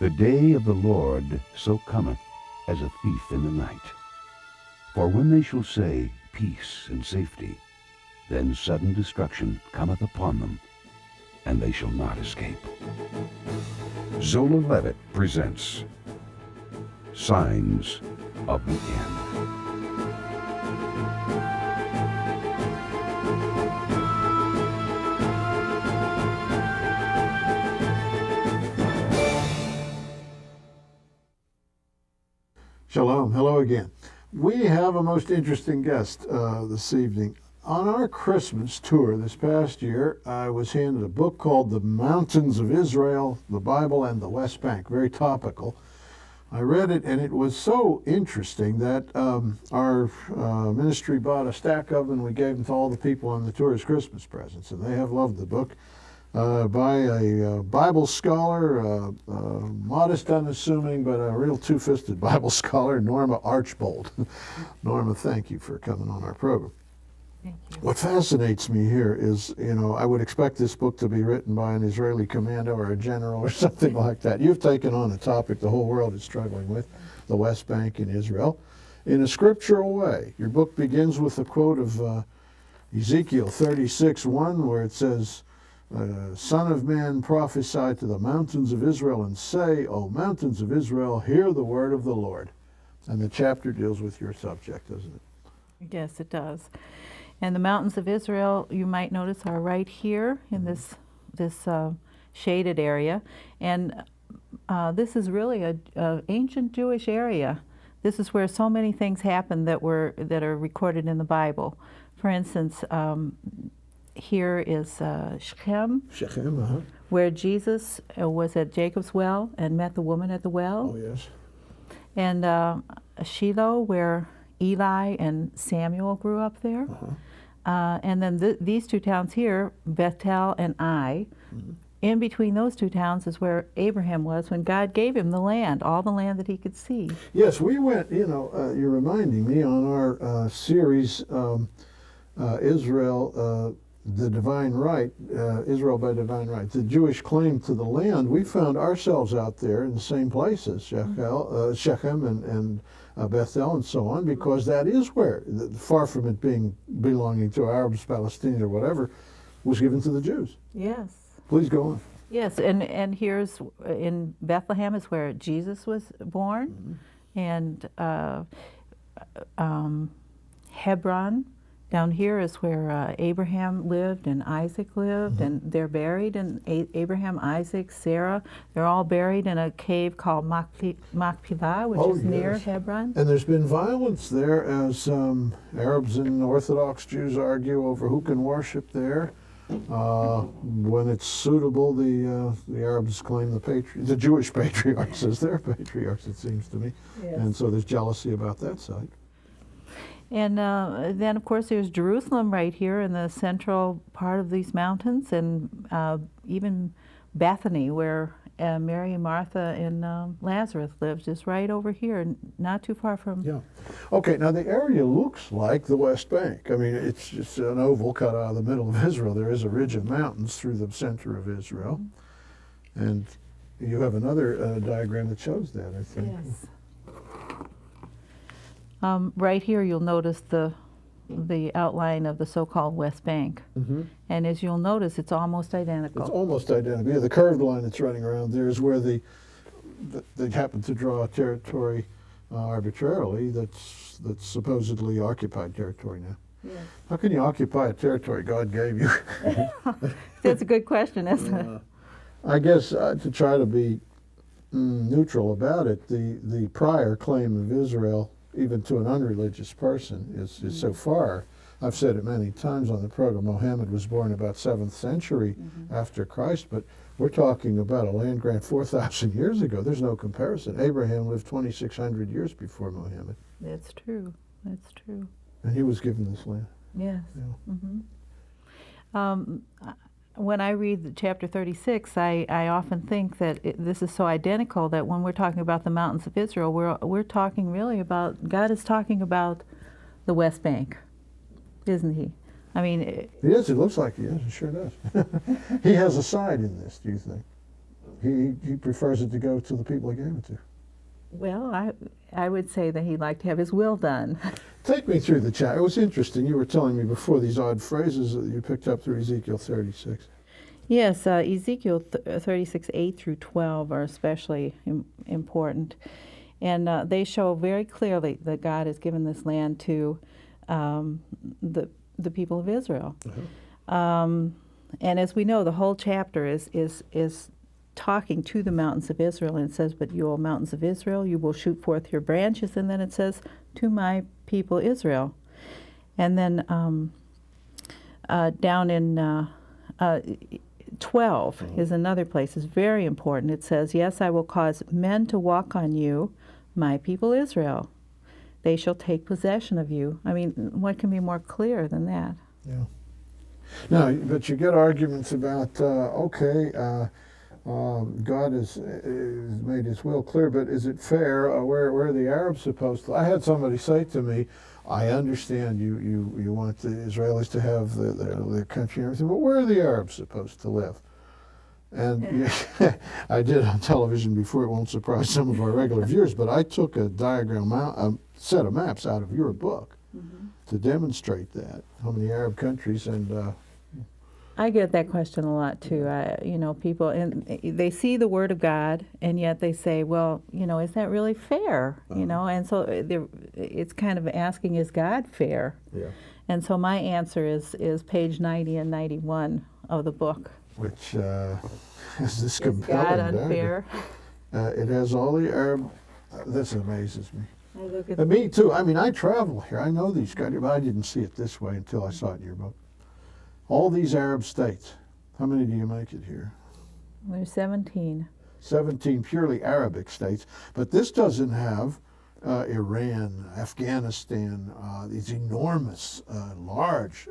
The day of the Lord so cometh as a thief in the night. For when they shall say, Peace and safety, then sudden destruction cometh upon them, and they shall not escape. Zola Levitt presents Signs of the End. Shalom. Hello again. We have a most interesting guest this evening. On our Christmas tour this past year, I was handed a book called The Mountains of Israel, the Bible, and the West Bank. Very topical. I read it, and it was so interesting that our ministry bought a stack of them, and we gave them to all the people on the tour as Christmas presents, and they have loved the book. By a Bible scholar, modest, unassuming, but a real two-fisted Bible scholar, Norma Archbold. Norma, thank you for coming on our program. Thank you. What fascinates me here is, I would expect this book to be written by an Israeli commando or a general or something like that. You've taken on a topic the whole world is struggling with, the West Bank in Israel, in a scriptural way. Your book begins with a quote of Ezekiel 36:1, where it says, Son of man, prophesy to the mountains of Israel and say, O mountains of Israel, hear the word of the Lord. And the chapter deals with your subject, doesn't it? Yes, it does. And the mountains of Israel, you might notice, are right here in this shaded area. And this is really a ancient Jewish area. This is where so many things happened that are recorded in the Bible. For instance, here is Shechem, where Jesus was at Jacob's well and met the woman at the well. Oh, yes. And Shiloh, where Eli and Samuel grew up there. And then these two towns here, Bethel and Ai. In between those two towns is where Abraham was when God gave him the land, all the land that he could see. Yes, we went, you're reminding me on our series, Israel, the divine right, Israel by divine right, the Jewish claim to the land. We found ourselves out there in the same places, Shechem and Bethel and so on, because that is where, far from it belonging to Arabs, Palestinians, or whatever, was given to the Jews. Yes. Please go on. Yes, and here's in Bethlehem is where Jesus was born, and Hebron. Down here is where Abraham lived and Isaac lived, and they're buried. And Abraham, Isaac, Sarah, they're all buried in a cave called Machpelah, which is near Hebron. And there's been violence there as Arabs and Orthodox Jews argue over who can worship there. When it's suitable, the Arabs claim the Jewish patriarchs as their patriarchs, it seems to me. Yes. And so there's jealousy about that side. And then, of course, there's Jerusalem right here in the central part of these mountains, and even Bethany, where Mary and Martha and Lazarus lived, is right over here, not too far from... Yeah. Okay, now the area looks like the West Bank. I mean, it's just an oval cut out of the middle of Israel. There is a ridge of mountains through the center of Israel. And you have another diagram that shows that, I think. Yes. Right here, you'll notice the outline of the so-called West Bank. And as you'll notice, it's almost identical. It's almost identical. Yeah, the curved line that's running around there is where they happen to draw a territory arbitrarily that's supposedly occupied territory now. Yes. How can you occupy a territory God gave you? That's a good question, isn't it? I guess to try to be neutral about it, the prior claim of Israel, even to an unreligious person, is so far. I've said it many times on the program, Muhammad was born about 7th century after Christ, but we're talking about a land grant 4,000 years ago. There's no comparison. Abraham lived 2,600 years before Muhammad. That's true. That's true. And he was given this land. Yes. Yeah. When I read chapter 36, I often think that this is so identical that when we're talking about the mountains of Israel, we're talking really about, God is talking about the West Bank, isn't he? I mean... Yes, it looks like he is. It sure does. He has a side in this, do you think? he prefers it to go to the people he gave it to. Well, I would say that he'd like to have his will done. Take me through the chapter. It was interesting. You were telling me before these odd phrases that you picked up through Ezekiel 36. Yes, Ezekiel 36, 8 through 12 are especially important. And they show very clearly that God has given this land to the people of Israel. And as we know, the whole chapter is talking to the mountains of Israel, and it says, "But you, O mountains of Israel, you will shoot forth your branches," and then it says, "To my people Israel." And then down in 12 is another place. It's very important. It says, "Yes, I will cause men to walk on you, my people Israel. They shall take possession of you." I mean, what can be more clear than that? Yeah. No, but you get arguments about, God has made his will clear, but is it fair? Where are the Arabs supposed to? I had somebody say to me, "I understand you want the Israelis to have their country and everything, but where are the Arabs supposed to live?" And I did on television before. It won't surprise some of our regular viewers, but I took a set of maps out of your book to demonstrate that. How many Arab countries and I get that question a lot too. People, and they see the Word of God, and yet they say, "Well, is that really fair?" And so it's kind of asking, "Is God fair?" Yeah. And so my answer is page 90 and 91 of the book. Which is this Is compelling? God unfair? It has all the Arab. This amazes me. I look at And me too. I mean, I travel here. I know these countries, but I didn't see it this way until I saw it in your book. All these Arab states. How many do you make it here? There's 17. 17 purely Arabic states. But this doesn't have Iran, Afghanistan, these enormous, large,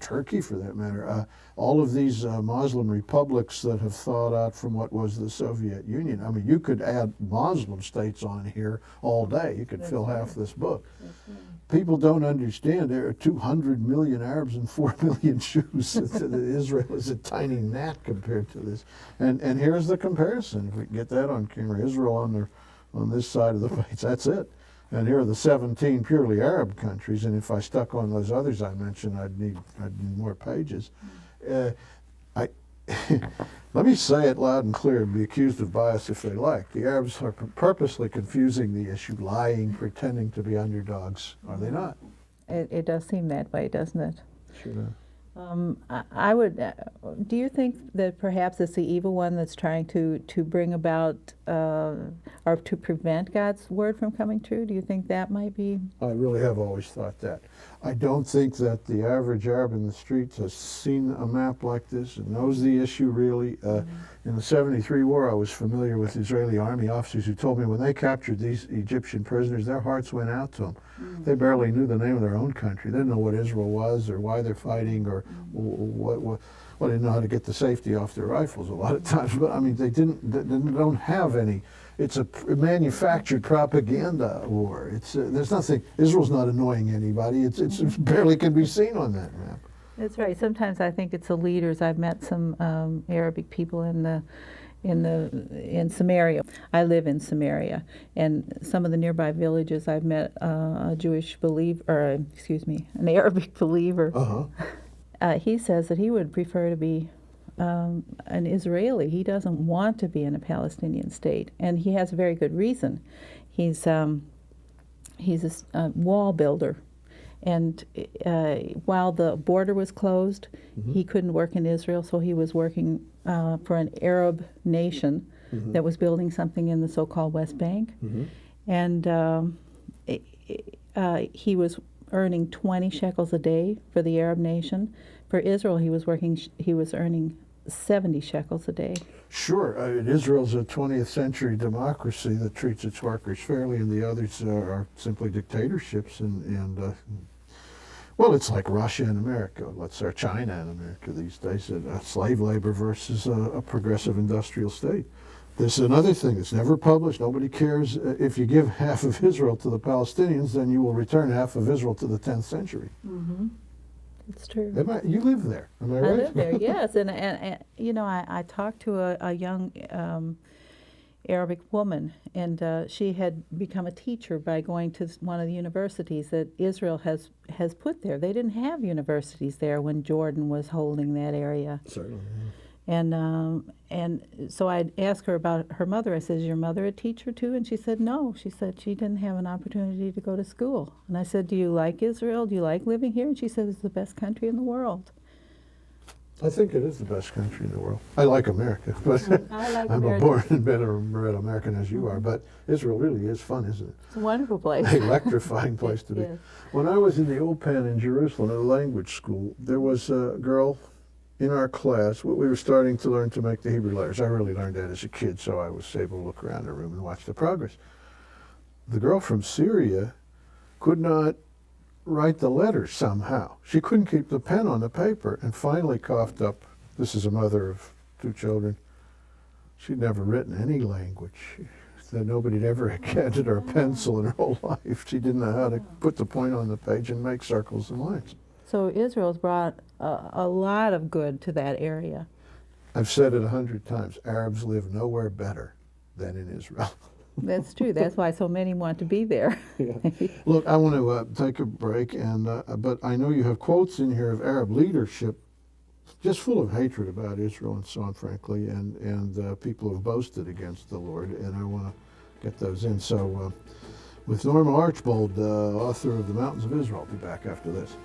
Turkey for that matter, all of these Muslim republics that have thawed out from what was the Soviet Union. I mean, you could add Muslim states on here all day. You could fill half this book. People don't understand there are 200 million Arabs and 4 million Jews. Israel is a tiny gnat compared to this. And here's the comparison. If we can get that on camera, Israel on this side of the face, that's it. And here are the 17 purely Arab countries. And if I stuck on those others I mentioned, I'd need more pages. Let me say it loud and clear and be accused of bias if they like. The Arabs are purposely confusing the issue, lying, pretending to be underdogs. Are they not? It does seem that way, doesn't it? Sure does. I would. Do you think that perhaps it's the evil one that's trying to bring about or to prevent God's word from coming true? Do you think that might be? I really have always thought that. I don't think that the average Arab in the streets has seen a map like this and knows the issue really. In the '73 war, I was familiar with Israeli army officers who told me when they captured these Egyptian prisoners, their hearts went out to them. They barely knew the name of their own country. They didn't know what Israel was or why they're fighting or what they didn't know how to get the safety off their rifles a lot of times. But I mean, they don't have any. It's a manufactured propaganda war. There's nothing. Israel's not annoying anybody. It's barely can be seen on that map. That's right. Sometimes I think it's the leaders. I've met some Arabic people in Samaria. I live in Samaria, and some of the nearby villages I've met a Jewish believer, or excuse me, an Arabic believer. He says that he would prefer to be an Israeli. He doesn't want to be in a Palestinian state, and he has a very good reason. He's a wall builder. And while the border was closed, he couldn't work in Israel, so he was working for an Arab nation that was building something in the so-called West Bank. And he was earning 20 shekels a day for the Arab nation. For Israel, he was earning 70 shekels a day. Sure. Israel's a 20th century democracy that treats its workers fairly, and the others are simply dictatorships. Well, it's like Russia and America. Or China and America these days. Slave labor versus a progressive industrial state. This is another thing that's never published. Nobody cares. If you give half of Israel to the Palestinians, then you will return half of Israel to the 10th century. It's true. You live there, am I right? I live there, yes. And you know, I talked to a young Arabic woman, and she had become a teacher by going to one of the universities that Israel has put there. They didn't have universities there when Jordan was holding that area. Certainly. And so I'd ask her about her mother. I said, "Is your mother a teacher too?" And she said, "No." She said she didn't have an opportunity to go to school. And I said, "Do you like Israel? Do you like living here?" And she said, "It's the best country in the world." I think it is the best country in the world. I like America, but I like I'm America. a born and bred American as you are. But Israel really is fun, isn't it? It's a wonderful place. Electrifying place to be. Yes. When I was in the Opan in Jerusalem at a language school, there was a girl in our class. We were starting to learn to make the Hebrew letters. I really learned that as a kid, so I was able to look around the room and watch the progress. The girl from Syria could not write the letters somehow. She couldn't keep the pen on the paper and finally coughed up. This is a mother of 2 children. She'd never written any language. That nobody had ever handed her a pencil in her whole life. She didn't know how to put the point on the page and make circles and lines. So Israel's brought a lot of good to that area. I've said it 100 times. Arabs live nowhere better than in Israel. That's true. That's why so many want to be there. Yeah. Look, I want to take a break, but I know you have quotes in here of Arab leadership just full of hatred about Israel and so on, frankly, and people have boasted against the Lord, and I want to get those in. So with Norma Archbold, author of The Mountains of Israel, I'll be back after this.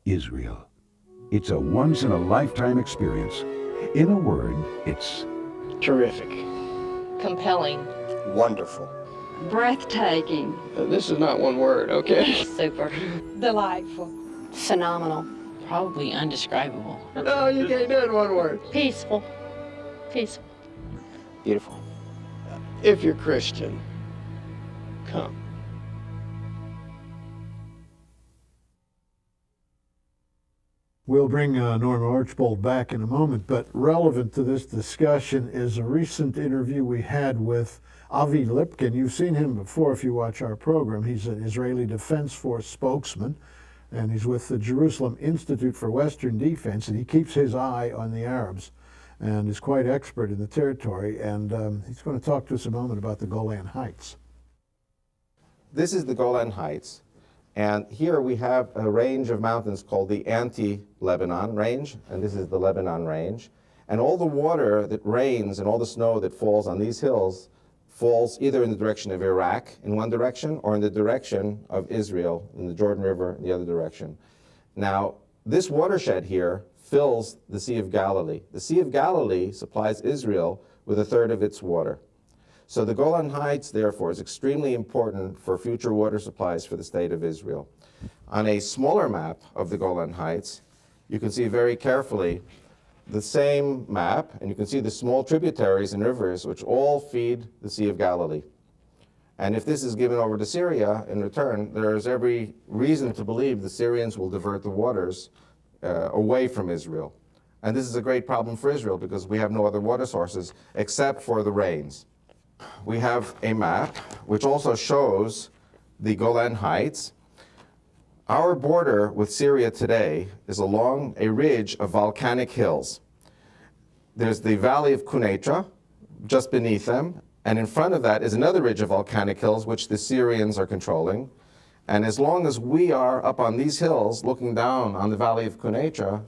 Israel. It's a once-in-a-lifetime experience. In a word, it's Terrific. Compelling. Wonderful. Breathtaking. This is not one word, okay? Super. Delightful. Phenomenal. Probably undescribable. No, you can't do it in one word. Peaceful. Peaceful. Beautiful. If you're Christian, come. We'll bring Norma Archbold back in a moment, but relevant to this discussion is a recent interview we had with Avi Lipkin. You've seen him before if you watch our program. He's an Israeli Defense Force spokesman, and he's with the Jerusalem Institute for Western Defense, and he keeps his eye on the Arabs and is quite expert in the territory, and he's going to talk to us a moment about the Golan Heights. This is the Golan Heights. And here we have a range of mountains called the anti-Lebanon range, and this is the Lebanon range. And all the water that rains and all the snow that falls on these hills falls either in the direction of Iraq in one direction or in the direction of Israel in the Jordan River in the other direction. Now, this watershed here fills the Sea of Galilee. The Sea of Galilee supplies Israel with 1/3 of its water. So the Golan Heights, therefore, is extremely important for future water supplies for the state of Israel. On a smaller map of the Golan Heights, you can see very carefully the same map, and you can see the small tributaries and rivers which all feed the Sea of Galilee. And if this is given over to Syria in return, there is every reason to believe the Syrians will divert the waters away from Israel. And this is a great problem for Israel because we have no other water sources except for the rains. We have a map which also shows the Golan Heights. Our border with Syria today is along a ridge of volcanic hills. There's the valley of Quneitra just beneath them, and in front of that is another ridge of volcanic hills which the Syrians are controlling. And as long as we are up on these hills looking down on the valley of Quneitra,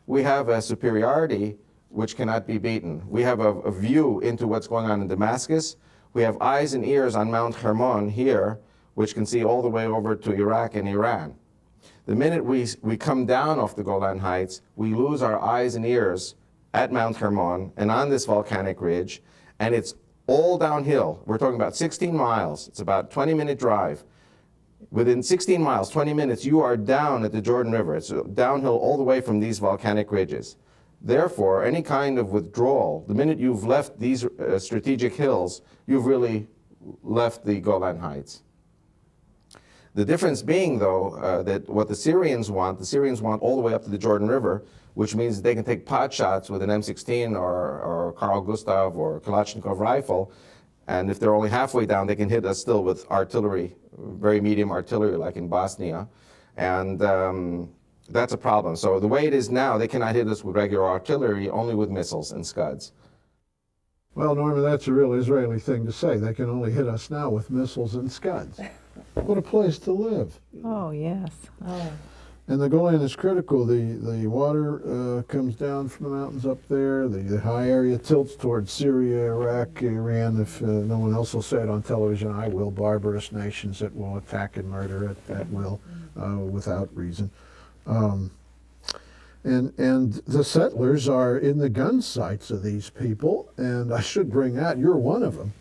we have a superiority which cannot be beaten. We have a view into what's going on in Damascus. We have eyes and ears on Mount Hermon here, which can see all the way over to Iraq and Iran. The minute we come down off the Golan Heights, we lose our eyes and ears at Mount Hermon and on this volcanic ridge, and it's all downhill. We're talking about 16 miles. It's about a 20-minute drive. Within 16 miles, 20 minutes, you are down at the Jordan River. It's downhill all the way from these volcanic ridges. Therefore, any kind of withdrawal, the minute you've left these strategic hills, you've really left the Golan Heights. The difference being, though, that what the Syrians want all the way up to the Jordan River, which means they can take pot shots with an M16 or Carl Gustav or Kalashnikov rifle, and if they're only halfway down, they can hit us still with artillery, very medium artillery like in Bosnia, and that's a problem. So the way it is now, they cannot hit us with regular artillery, only with missiles and Scuds. Well, Norma, that's a real Israeli thing to say. They can only hit us now with missiles and Scuds. What a place to live. Oh, yes. Oh. And the Golan is critical. The water comes down from the mountains up there. The high area tilts towards Syria, Iraq, Iran. If no one else will say it on television, I will. Barbarous nations that will attack and murder at will without reason. And the settlers are in the gun sights of these people. And I should bring out, you're one of them.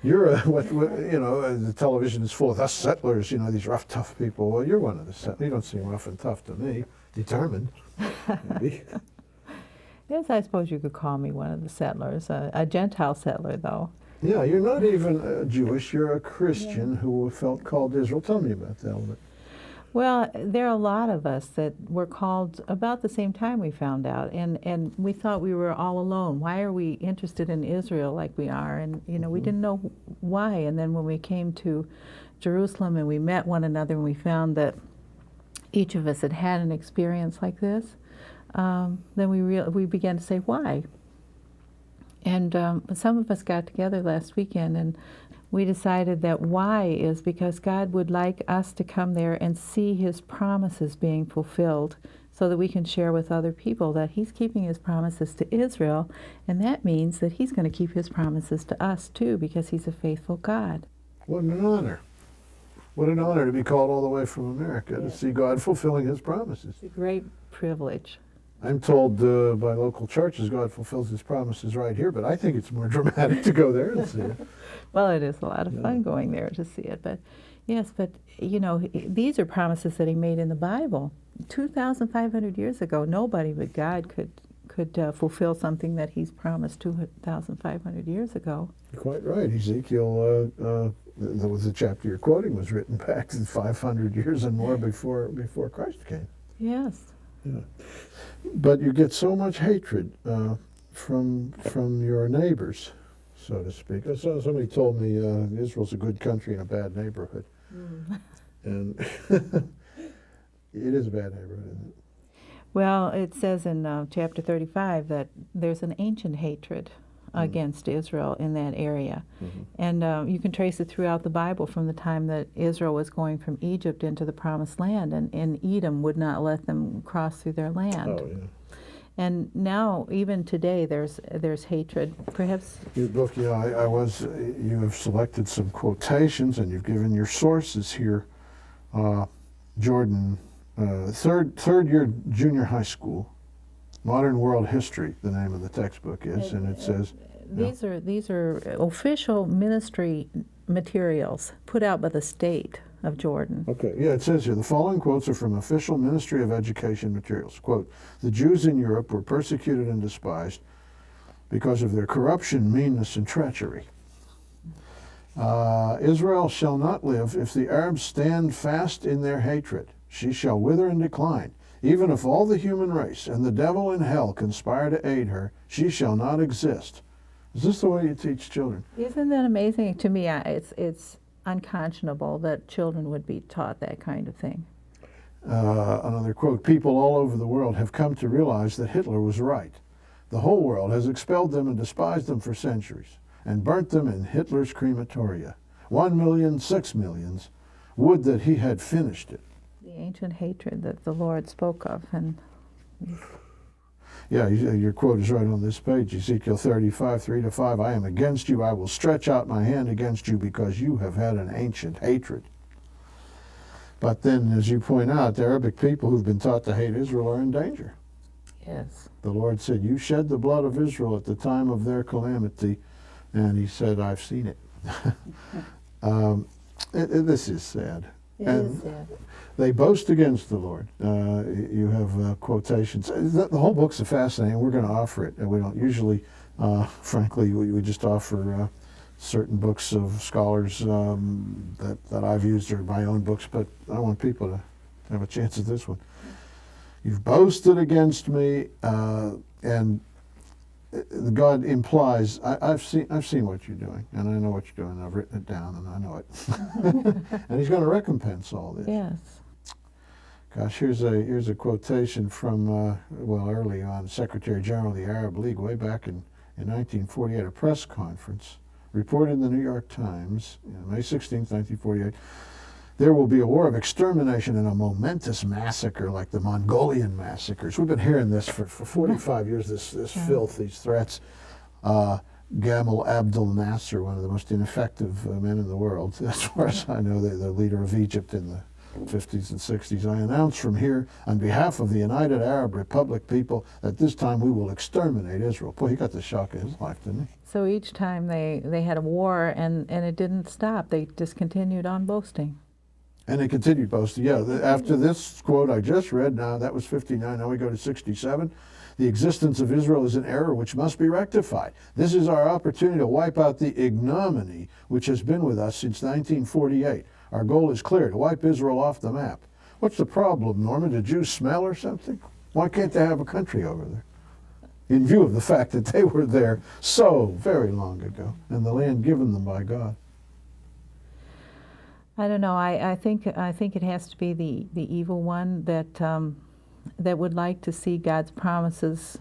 You're the television is full of us settlers, these rough, tough people. Well, you're one of the settlers. You don't seem rough and tough to me. Determined, maybe. Yes, I suppose you could call me one of the settlers, a Gentile settler, though. Yeah, you're not even Jewish. You're a Christian who felt called to Israel. Tell me about that a little bit. Well, there are a lot of us that were called about the same time we found out, and we thought we were all alone. Why are we interested in Israel like we are? And, we didn't know why. And then when we came to Jerusalem and we met one another and we found that each of us had had an experience like this, then we began to say, why? And some of us got together last weekend and we decided that why is because God would like us to come there and see His promises being fulfilled so that we can share with other people that He's keeping His promises to Israel, and that means that He's going to keep His promises to us too because He's a faithful God. What an honor. What an honor to be called all the way from America to see God fulfilling His promises. It's a great privilege. I'm told by local churches God fulfills His promises right here, but I think it's more dramatic to go there and see it. Well, it is a lot of fun going there to see it, but yes, but these are promises that He made in the Bible. 2,500 years ago, nobody but God could fulfill something that He's promised 2,500 years ago. You're quite right. Ezekiel, the chapter you're quoting was written back 500 years and more before Christ came. Yes. Yeah. But you get so much hatred from your neighbors, so to speak. Somebody told me Israel's a good country in a bad neighborhood. And it is a bad neighborhood, isn't it? Well, it says in chapter 35 that there's an ancient hatred against Israel in that area. And you can trace it throughout the Bible from the time that Israel was going from Egypt into the Promised Land, and Edom would not let them cross through their land. Oh, yeah. And now, even today, there's hatred. Perhaps Your book, you have selected some quotations and you've given your sources here. Jordan, third year junior high school, Modern World History, the name of the textbook is, and it says these are official ministry materials put out by the state of Jordan. Okay, yeah, it says here, the following quotes are from official Ministry of Education materials. Quote, the Jews in Europe were persecuted and despised because of their corruption, meanness, and treachery. Israel shall not live if the Arabs stand fast in their hatred. She shall wither and decline. Even if all the human race and the devil in hell conspire to aid her, she shall not exist. Is this the way you teach children? Isn't that amazing? To me, it's unconscionable that children would be taught that kind of thing. Another quote, people all over the world have come to realize that Hitler was right. The whole world has expelled them and despised them for centuries and burnt them in Hitler's crematoria. 1 million, 6 millions, would that he had finished it. The ancient hatred that the Lord spoke of. And yeah, your quote is right on this page, Ezekiel 35, 3-5. I am against you. I will stretch out my hand against you because you have had an ancient hatred. But then, as you point out, the Arabic people who've been taught to hate Israel are in danger. yes. The Lord said, you shed the blood of Israel at the time of their calamity. And He said, I've seen it. This is sad. It is sad. They boast against the Lord. You have quotations. The whole book's fascinating. We're going to offer it. And we don't usually, frankly, we just offer certain books of scholars that I've used or my own books, but I want people to have a chance at this one. You've boasted against me, and God implies, I've seen what you're doing, and I know what you're doing. I've written it down, and I know it. And He's going to recompense all this. Yes. Gosh, here's a quotation from early on, Secretary General of the Arab League, way back in 1948, a press conference, reported in the New York Times, May 16, 1948. There will be a war of extermination and a momentous massacre like the Mongolian massacres. We've been hearing this for 45 years, this filth, these threats. Gamal Abdel Nasser, one of the most ineffective men in the world, as far as I know, the leader of Egypt in the 50s and 60s. I announce from here, on behalf of the United Arab Republic people, that this time we will exterminate Israel. Boy, he got the shock of his life, didn't he? So each time they had a war, and it didn't stop. They just continued on boasting. And they continued boasting. Yeah, after this quote I just read, now that was 59, now we go to 67. The existence of Israel is an error which must be rectified. This is our opportunity to wipe out the ignominy which has been with us since 1948. Our goal is clear, to wipe Israel off the map. What's the problem, Norma? Do Jews smell or something? Why can't they have a country over there? In view of the fact that they were there so very long ago, and the land given them by God. I don't know. I think it has to be the evil one that would like to see God's promises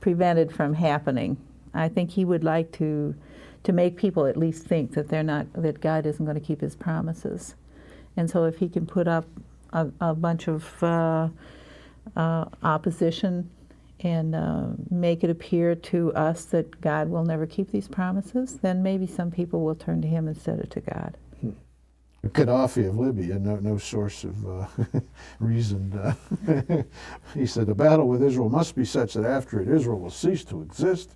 prevented from happening. I think he would like to make people at least think that God isn't going to keep His promises, and so if he can put up a bunch of opposition and make it appear to us that God will never keep these promises, then maybe some people will turn to him instead of to God. Gaddafi of Libya, no source of reason. He said, the battle with Israel must be such that after it, Israel will cease to exist.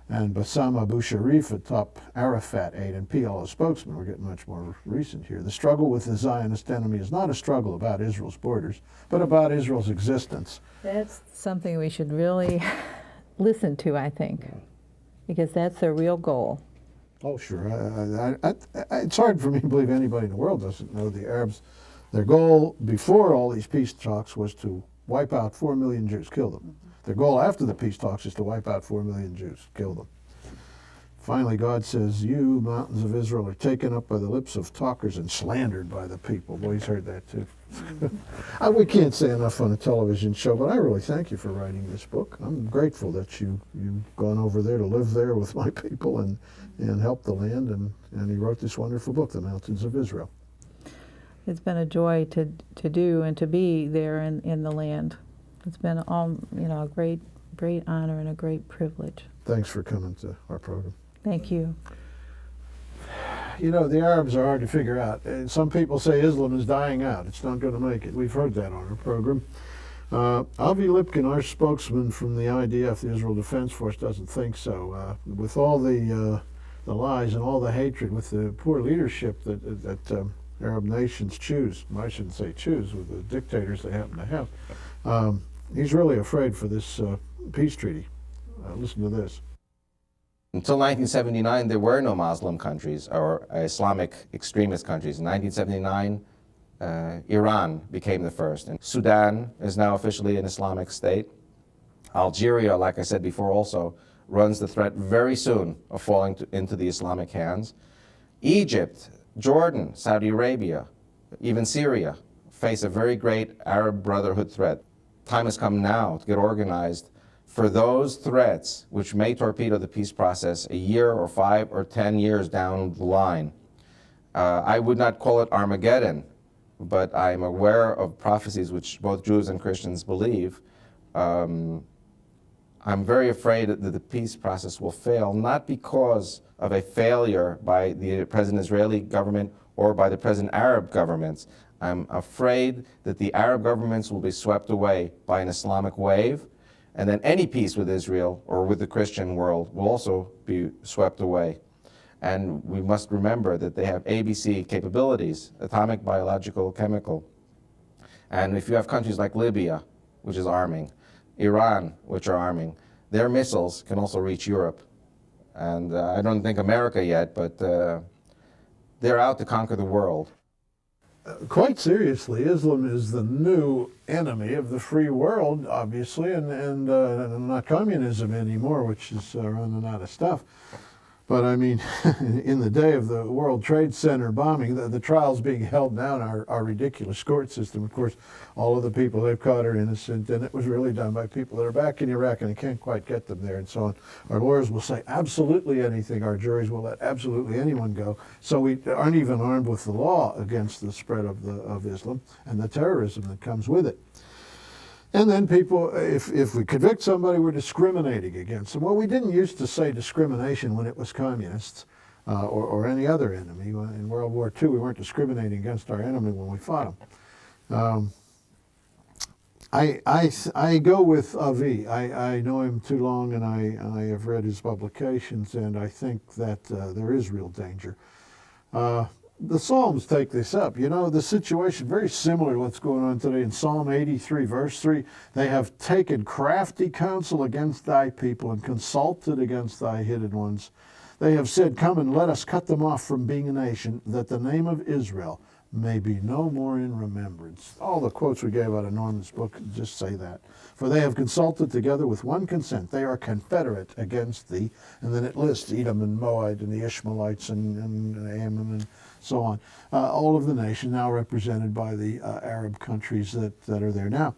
And Bassam Abu Sharif, a top Arafat aide and PLO spokesman, we're getting much more recent here. The struggle with the Zionist enemy is not a struggle about Israel's borders, but about Israel's existence. That's something we should really listen to, I think, because that's their real goal. Oh, sure. It's hard for me to believe anybody in the world doesn't know the Arabs. Their goal before all these peace talks was to wipe out 4 million Jews, kill them. Their goal after the peace talks is to wipe out 4 million Jews, kill them. Finally, God says, you, mountains of Israel, are taken up by the lips of talkers and slandered by the people. Boy, he's heard that too. We can't say enough on a television show, but I really thank you for writing this book. I'm grateful that you've gone over there to live there with my people and help the land, and he wrote this wonderful book, The Mountains of Israel. It's been a joy to do and to be there in the land. It's been a great honor and a great privilege. Thanks for coming to our program. Thank you. You know, the Arabs are hard to figure out. Some people say Islam is dying out. It's not going to make it. We've heard that on our program. Avi Lipkin, our spokesman from the IDF, the Israel Defense Force, doesn't think so. With all the lies and all the hatred, with the poor leadership that Arab nations choose, I shouldn't say choose, with the dictators they happen to have, he's really afraid for this peace treaty. Listen to this. Until 1979, there were no Muslim countries or Islamic extremist countries. In 1979, Iran became the first. And Sudan is now officially an Islamic state. Algeria, like I said before, also runs the threat very soon of falling into the Islamic hands. Egypt, Jordan, Saudi Arabia, even Syria face a very great Arab Brotherhood threat. Time has come now to get organized for those threats which may torpedo the peace process a year or 5 or 10 years down the line. I would not call it Armageddon, but I'm aware of prophecies which both Jews and Christians believe. I'm very afraid that the peace process will fail, not because of a failure by the present Israeli government or by the present Arab governments. I'm afraid that the Arab governments will be swept away by an Islamic wave, and then any peace with Israel or with the Christian world will also be swept away. And we must remember that they have ABC capabilities, atomic, biological, chemical. And if you have countries like Libya, which is arming, Iran, which are arming, their missiles can also reach Europe. And I don't think America yet, but they're out to conquer the world. quite seriously, Islam is the new enemy of the free world, obviously, and not communism anymore, which is running out of stuff. But I mean, in the day of the World Trade Center bombing, the trials being held now in our ridiculous court system, of course, all of the people they've caught are innocent, and it was really done by people that are back in Iraq, and they can't quite get them there, and so on. Our lawyers will say absolutely anything. Our juries will let absolutely anyone go. So we aren't even armed with the law against the spread of Islam and the terrorism that comes with it. And then people, if we convict somebody, we're discriminating against them. Well, we didn't used to say discrimination when it was communists or any other enemy. In World War II, we weren't discriminating against our enemy when we fought them. I go with Avi. I know him too long, and I have read his publications, and I think that there is real danger. The Psalms take this up. You know, the situation very similar to what's going on today in Psalm 83, verse 3. They have taken crafty counsel against thy people and consulted against thy hidden ones. They have said, come and let us cut them off from being a nation, that the name of Israel may be no more in remembrance. All the quotes we gave out of Norma's book just say that. For they have consulted together with one consent. They are confederate against thee. And then it lists Edom and Moab and the Ishmaelites and Ammon and so on. All of the nation now represented by the Arab countries that are there now.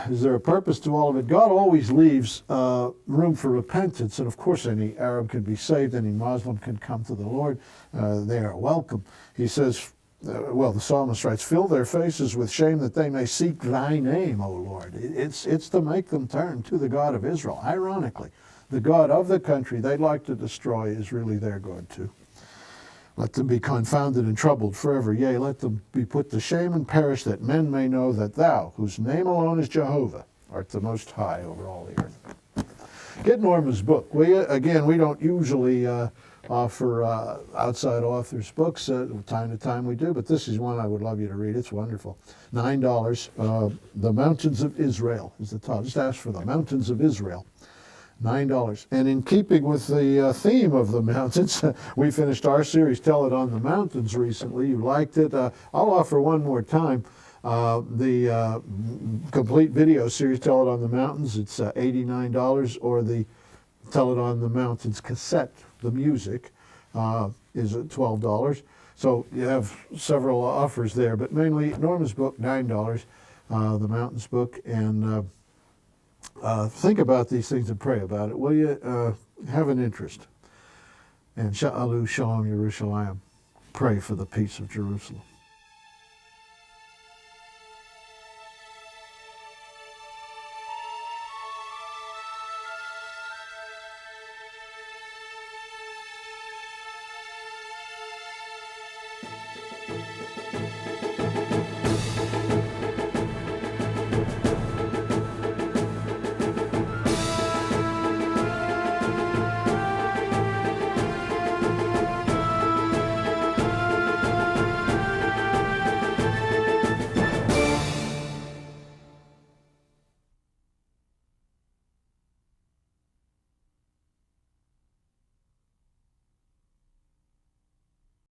Is there a purpose to all of it? God always leaves room for repentance, and of course any Arab can be saved, any Muslim can come to the Lord. They are welcome. He says, well, the psalmist writes, fill their faces with shame that they may seek thy name, O Lord. It's to make them turn to the God of Israel. Ironically, the God of the country they'd like to destroy is really their God too. Let them be confounded and troubled forever. Yea, let them be put to shame and perish, that men may know that thou, whose name alone is Jehovah, art the Most High over all the earth. Get Norma's book, will you? Again, we don't usually offer outside authors' books. Time to time we do, but this is one I would love you to read. It's wonderful. $9. The Mountains of Israel is the title. Just ask for The Mountains of Israel. $9. And in keeping with the theme of the mountains, we finished our series, Tell It on the Mountains, recently. You liked it. I'll offer one more time. The complete video series, Tell It on the Mountains, it's $89, or the Tell It on the Mountains cassette, the music, is at $12. So you have several offers there, but mainly Norma's book, $9, the Mountains book, and think about these things and pray about it. Will you have an interest? And Sha'alu Shalom Yerushalayim. Pray for the peace of Jerusalem.